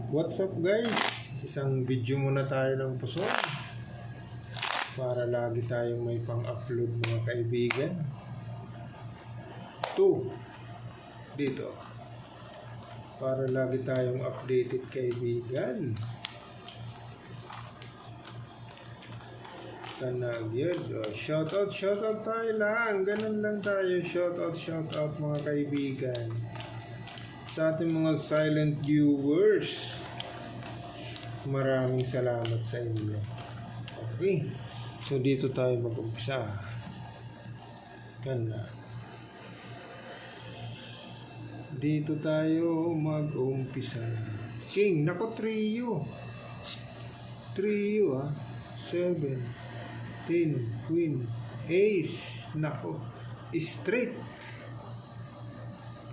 What's up guys? Isang video muna tayo ng puson para lagi tayong may pang-upload mga kaibigan. 2 dito para lagi tayong updated kaibigan. Tanag yun. Shoutout tayo lang. Ganun lang tayo. Shoutout mga kaibigan. Sa ating mga silent viewers, maraming salamat sa inyo. Okay. So dito tayo mag-umpisa. Dito tayo mag-umpisa. King, nako trio. 7, 10, queen, ace, nako, straight,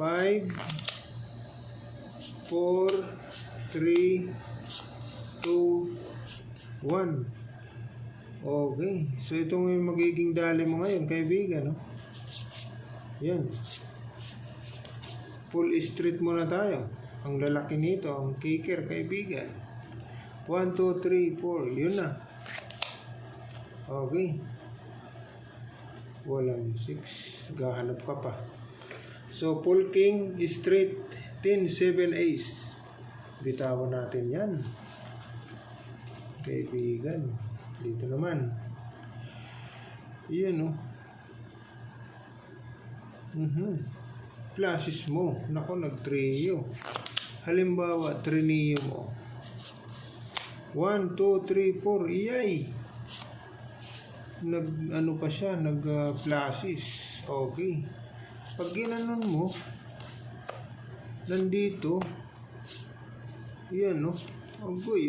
5, 4, 3, 2, 1. Okay, so itong yung magiging dali mo ngayon kaibigan, no? Yan, full straight muna tayo. Ang lalaki nito, ang kicker kaibigan, 1, 2, 3, 4, yun na. Okay, walang 6, gahanap ka pa. So full king, straight, 10, 7, ace. Bitawan natin yan kaibigan. Dito naman yan, no? Pluses mo, nako, nag-trio. Halimbawa, trineo mo, 1, 2, 3, 4, iyay, nag pa siya, pluses. Okay, pag ginanon mo nandito, yan, no? Agoy.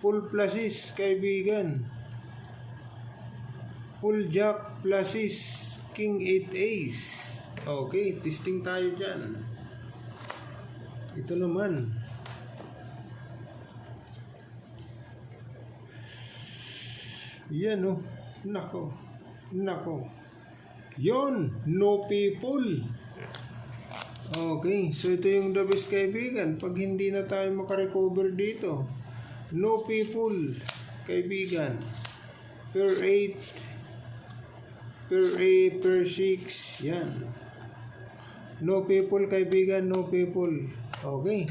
Full pluses kaibigan. Full jack pluses, king 8 ace. Okay, testing tayo dyan. Ito naman, yan, no? Nako, yon, no people. Okay, so ito yung the best kaibigan. Pag hindi na tayo makarecover dito, no people kaibigan. Per 8, per 6, yan. No people kaibigan, no people. Okay,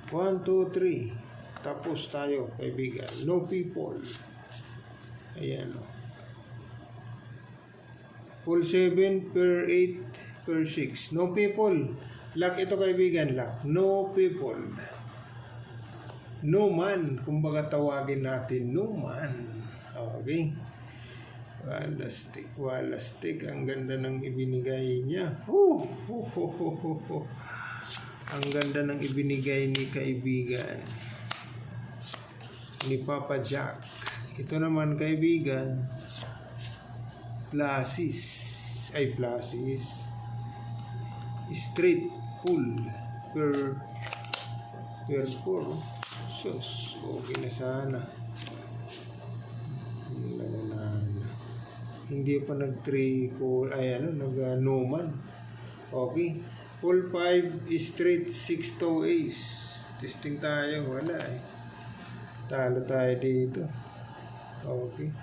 1, 2, 3. Tapos tayo kaibigan, no people. Ayan, no? Full 7, per 8, per 6. No people. Lock ito kaibigan, lock. No people. No man. Kumbaga tawagin natin, no man. Okay. Walastik. Ang ganda ng ibinigay niya. Ang ganda ng ibinigay ni kaibigan, ni Papa Jack. Ito naman kaibigan, pluses. Straight, full, per 4. So, okay na sana. Hindi pa nag-3, 4, no man. Okay. Full 5, straight, 6 to ace. Testing tayo, wala eh. Talo tayo dito. Okay.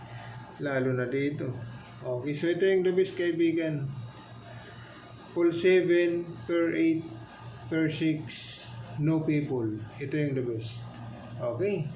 Lalo na dito. Okay, so ito yung the best kaibigan. Full 7, per 8, per 6, no people. Ito yung the best. Okay.